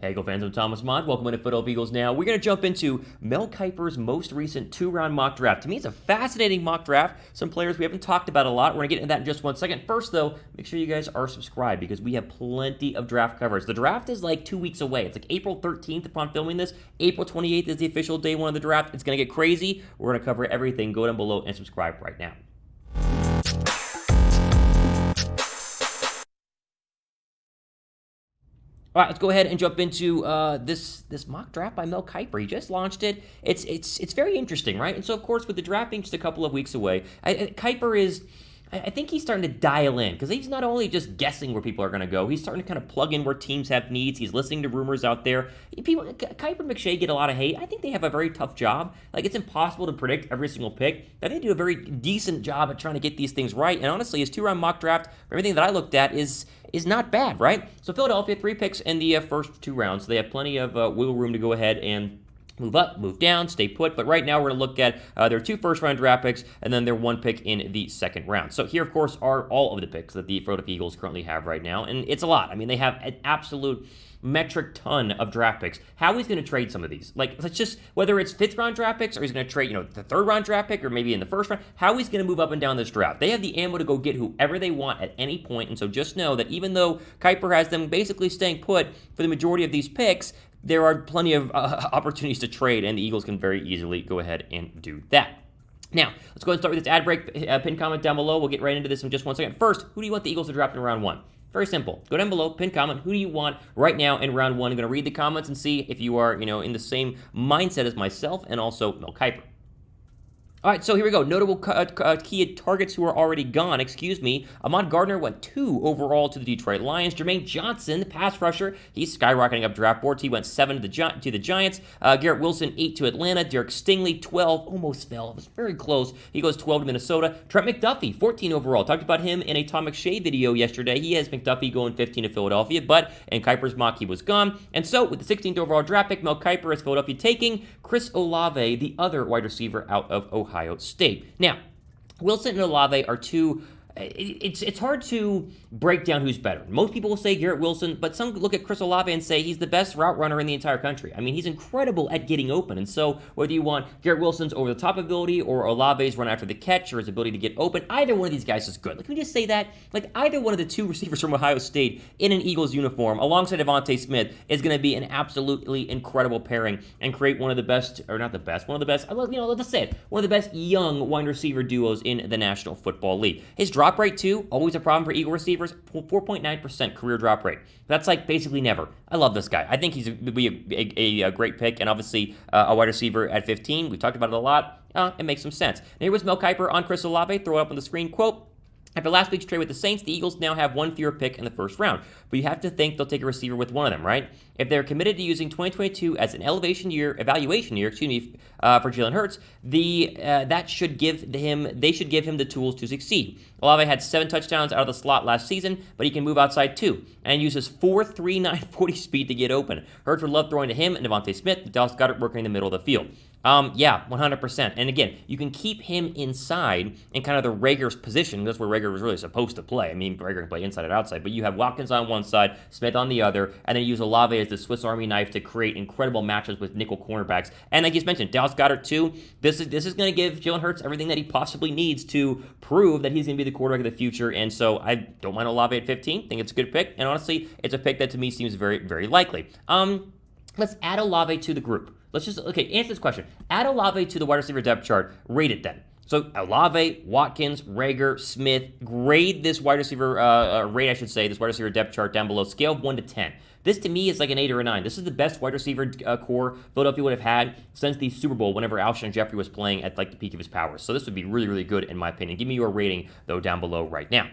Hey, Eagle fans, I'm Thomas Mott. Welcome into Foot of Eagles Now. We're going to jump into Mel Kiper's most recent two-round mock draft. To me, it's a fascinating mock draft. Some players we haven't talked about a lot. We're going to get into that in just one second. First, though, make sure you guys are subscribed because we have plenty of draft coverage. The draft is like 2 weeks away. It's like April 13th upon filming this. April 28th is the official day one of the draft. It's going to get crazy. We're going to cover everything. Go down below and subscribe right now. All right, let's go ahead and jump into this mock draft by Mel Kiper. He just launched it. It's very interesting, right? And so, of course, with the draft being just a couple of weeks away, Kiper is, I think he's starting to dial in because he's not only just guessing where people are going to go, he's starting to kind of plug in where teams have needs. He's listening to rumors out there. Kiper and McShay get a lot of hate. I think they have a very tough job. Like, it's impossible to predict every single pick. I think they do a very decent job at trying to get these things right. And honestly, his two-round mock draft, everything that I looked at is not bad, right? So Philadelphia, 3 picks in the first 2 rounds. So they have plenty of wiggle room to go ahead and move up, move down, stay put. But right now we're going to look at their 2 first-round draft picks and then their 1 pick in the second round. So here, of course, are all of the picks that the Philadelphia Eagles currently have right now. And it's a lot. I mean, they have an absolute metric ton of draft picks. How he's going to trade some of these? Like, let's just, whether it's 5th-round draft picks or he's going to trade, the 3rd-round draft pick or maybe in the 1st round, how he's going to move up and down this draft. They have the ammo to go get whoever they want at any point, and so just know that even though Kiper has them basically staying put for the majority of these picks, there are plenty of opportunities to trade, and the Eagles can very easily go ahead and do that. Now, let's go ahead and start with this ad break. Pin comment down below. We'll get right into this in just 1 second. First, who do you want the Eagles to draft in round 1? Very simple. Go down below, pin comment, who do you want right now in round 1? I'm going to read the comments and see if you are, in the same mindset as myself and also Mel Kiper. All right, so here we go. Notable key targets who are already gone. Ahmad Gardner went 2 overall to the Detroit Lions. Jermaine Johnson, the pass rusher, he's skyrocketing up draft boards. He went 7 to the Giants. Garrett Wilson, 8 to Atlanta. Derek Stingley, 12. Almost fell. It was very close. He goes 12 to Minnesota. Trent McDuffie, 14 overall. Talked about him in a Tom McShay video yesterday. He has McDuffie going 15 to Philadelphia, but in Kiper's mock, he was gone. And so, with the 16th overall draft pick, Mel Kiper has Philadelphia taking Chris Olave, the other wide receiver out of Ohio State. Now, Wilson and Olave are two. It's hard to break down who's better. Most people will say Garrett Wilson, but some look at Chris Olave and say he's the best route runner in the entire country. I mean, he's incredible at getting open. And so whether you want Garrett Wilson's over-the-top ability or Olave's run after the catch or his ability to get open, either one of these guys is good. Let me just say that. Like, either one of the 2 receivers from Ohio State in an Eagles uniform alongside Devontae Smith is going to be an absolutely incredible pairing and create one of the best, or not the best, one of the best, let's say it, one of the best young wide receiver duos in the National Football League. His drop rate, too, always a problem for Eagle receivers, 4.9% career drop rate. That's like basically never. I love this guy. I think he's would be a great pick, and obviously a wide receiver at 15. We talked about it a lot. It makes some sense. And here was Mel Kiper on Chris Olave. Throw it up on the screen. Quote, after last week's trade with the Saints, the Eagles now have 1 fewer pick in the 1st round. But you have to think they'll take a receiver with one of them, right? If they're committed to using 2022 as an evaluation year, for Jalen Hurts, they should give him the tools to succeed. Olave had 7 touchdowns out of the slot last season, but he can move outside too, and uses 4.39 40 speed to get open. Hurts would love throwing to him and Devontae Smith, but Dallas Goedert working in the middle of the field. Yeah, 100%. And again, you can keep him inside in kind of the Rager's position. That's where Rager was really supposed to play. I mean, Rager can play inside and outside, but you have Watkins on one side, Smith on the other, and then use Olave as the Swiss Army knife to create incredible matchups with nickel cornerbacks. And like you mentioned, Dallas Goedert too. This is going to give Jalen Hurts everything that he possibly needs to prove that he's going to be the quarterback of the future. And so I don't mind Olave at 15. think it's a good pick. And honestly, it's a pick that to me seems very, very likely. Let's add Olave to the group. Answer this question. Add Olave to the wide receiver depth chart. Rate it then. So Olave, Watkins, Rager, Smith, grade this wide receiver, this wide receiver depth chart down below, scale of 1 to 10. This to me is like an 8 or a 9. This is the best wide receiver core Philadelphia would have had since the Super Bowl whenever Alshon Jeffrey was playing at like the peak of his powers. So this would be really, really good in my opinion. Give me your rating though down below right now.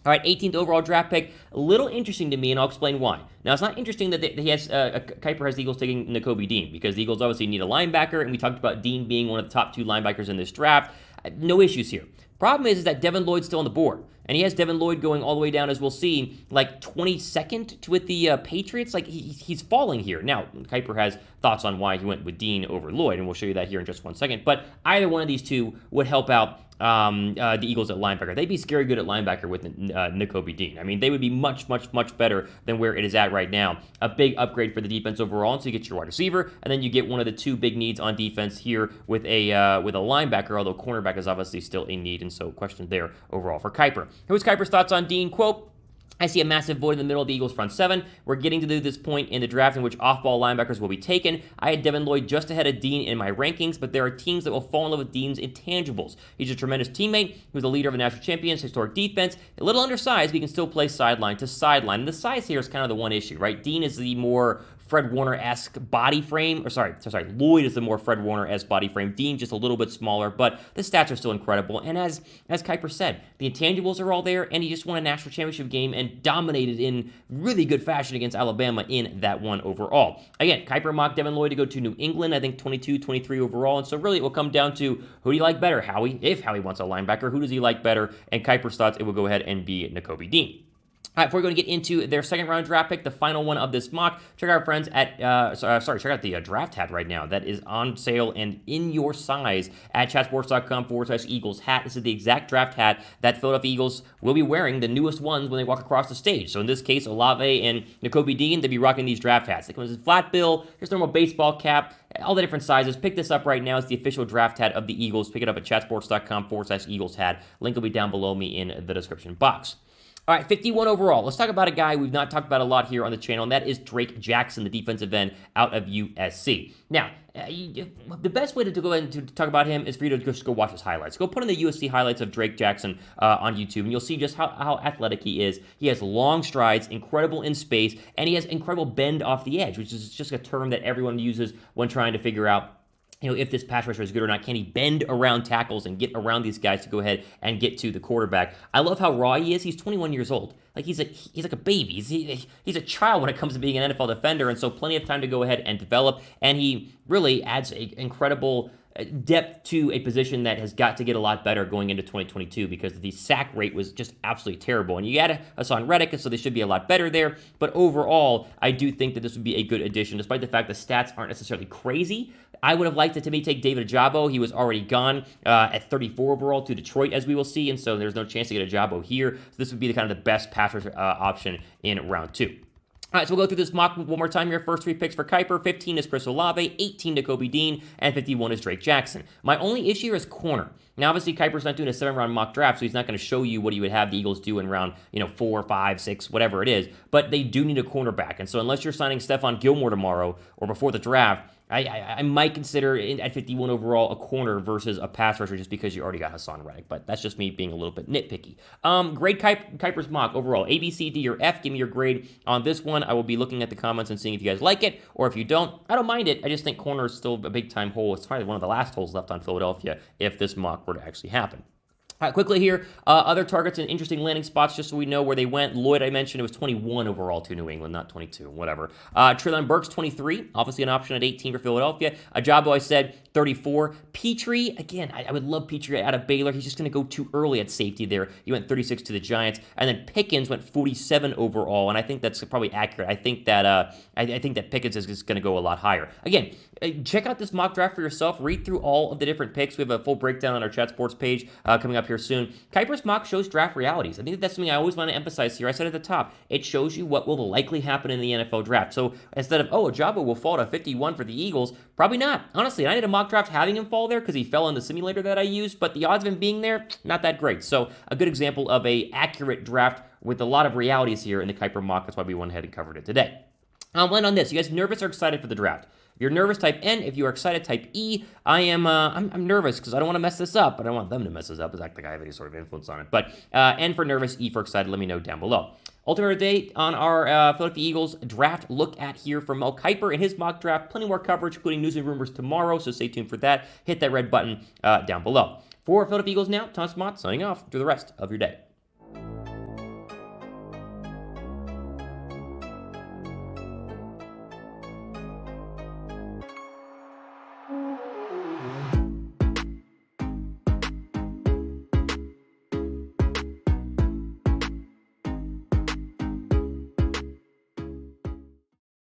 All right, 18th overall draft pick. A little interesting to me, and I'll explain why. Now, it's not interesting that Kiper has the Eagles taking Nakobe Dean, because the Eagles obviously need a linebacker, and we talked about Dean being one of the top 2 linebackers in this draft. No issues here. Problem is that Devin Lloyd's still on the board. And he has Devin Lloyd going all the way down, as we'll see, like 22nd with the Patriots. Like, he's falling here. Now, Kiper has thoughts on why he went with Dean over Lloyd, and we'll show you that here in just 1 second. But either one of these two would help out the Eagles at linebacker. They'd be scary good at linebacker with Nakobe Dean. I mean, they would be much, much, much better than where it is at right now. A big upgrade for the defense overall, and so you get your wide receiver, and then you get one of the two big needs on defense here with a linebacker, although cornerback is obviously still a need, and so question there overall for Kiper. Here's Kiper's thoughts on Dean. Quote, I see a massive void in the middle of the Eagles' front seven. We're getting to this point in the draft in which off-ball linebackers will be taken. I had Devin Lloyd just ahead of Dean in my rankings, but there are teams that will fall in love with Dean's intangibles. He's a tremendous teammate. He was the leader of a national champion's historic defense. A little undersized, but he can still play sideline to sideline. And the size here is kind of the one issue, right? Dean is the more Fred Warner-esque body frame, Lloyd is the more Fred Warner-esque body frame. Dean just a little bit smaller, but the stats are still incredible. And as Kiper said, the intangibles are all there, and he just won a national championship game and dominated in really good fashion against Alabama in that one overall. Again, Kiper mocked Devin Lloyd to go to New England, I think 22, 23 overall, and so really it will come down to who do you like better, Howie? If Howie wants a linebacker, who does he like better? And Kiper's thoughts, it will go ahead and be Nakobe Dean. All right, before we go to get into their second round draft pick, the final one of this mock, check out our friends at, check out the draft hat right now. That is on sale and in your size at chatsports.com/Eagles hat. This is the exact draft hat that Philadelphia Eagles will be wearing, the newest ones when they walk across the stage. So in this case, Olave and Nakobe Dean, they'll be rocking these draft hats. They come with a flat bill, here's normal baseball cap, all the different sizes. Pick this up right now. It's the official draft hat of the Eagles. Pick it up at chatsports.com/Eagles hat. Link will be down below me in the description box. All right, 51 overall. Let's talk about a guy we've not talked about a lot here on the channel, and that is Drake Jackson, the defensive end out of USC. Now, the best way to go ahead and to talk about him is for you to just go watch his highlights. Go put in the USC highlights of Drake Jackson on YouTube, and you'll see just how athletic he is. He has long strides, incredible in space, and he has incredible bend off the edge, which is just a term that everyone uses when trying to figure out if this pass rusher is good or not. Can he bend around tackles and get around these guys to go ahead and get to the quarterback? I love how raw he is. He's 21 years old. Like he's like a baby. He's a child when it comes to being an NFL defender, and so plenty of time to go ahead and develop. And he really adds an incredible depth to a position that has got to get a lot better going into 2022 because the sack rate was just absolutely terrible. And you add Hassan Reddick, and so they should be a lot better there. But overall, I do think that this would be a good addition, despite the fact the stats aren't necessarily crazy. I would have liked it to take David Ajabo. He was already gone at 34 overall to Detroit, as we will see, and so there's no chance to get Ajabo here. So this would be the best pass rusher option in round 2. All right, so we'll go through this mock one more time here. First 3 picks for Kiper. 15 is Chris Olave, 18 Nakobe Dean, and 51 is Drake Jackson. My only issue here is corner. Now, obviously, Kiper's not doing a 7-round mock draft, so he's not going to show you what he would have the Eagles do in round 4, 5, 6, whatever it is. But they do need a cornerback, and so unless you're signing Stephon Gilmore tomorrow or before the draft, I might consider at 51 overall a corner versus a pass rusher just because you already got Hassan Reddick, but that's just me being a little bit nitpicky. Grade Kiper's mock overall, A, B, C, D, or F. Give me your grade on this one. I will be looking at the comments and seeing if you guys like it, or if you don't, I don't mind it. I just think corner is still a big-time hole. It's probably one of the last holes left on Philadelphia if this mock were to actually happen. Quickly here, other targets and interesting landing spots, just so we know where they went. Lloyd, I mentioned, it was 21 overall to New England, not 22, whatever. Treylon Burks, 23, obviously an option at 18 for Philadelphia. Ajabo, I said, 34. Petrie, again, I would love Petrie out of Baylor. He's just going to go too early at safety there. He went 36 to the Giants. And then Pickens went 47 overall, and I think that's probably accurate. I think that Pickens is going to go a lot higher. Again, check out this mock draft for yourself. Read through all of the different picks. We have a full breakdown on our Chat Sports page coming up here soon. Kiper's mock shows draft realities. I think that's something I always want to emphasize here. I said at the top, it shows you what will likely happen in the NFL draft. So instead of, Ajabo will fall to 51 for the Eagles, probably not. Honestly, I did a mock draft having him fall there because he fell in the simulator that I used, but the odds of him being there, not that great. So a good example of a accurate draft with a lot of realities here in the Kiper mock. That's why we went ahead and covered it today. I'll end on this. You guys nervous or excited for the draft? If you're nervous, type N. If you are excited, type E. I'm nervous because I don't want to mess this up, but I want them to mess this up. It's not like I have any sort of influence on it. But N for nervous, E for excited. Let me know down below. Ultimate day on our Philadelphia Eagles draft look at here from Mel Kiper in his mock draft. Plenty more coverage, including news and rumors tomorrow, so stay tuned for that. Hit that red button down below. For Philadelphia Eagles now, Thomas Mott signing off. Do the rest of your day.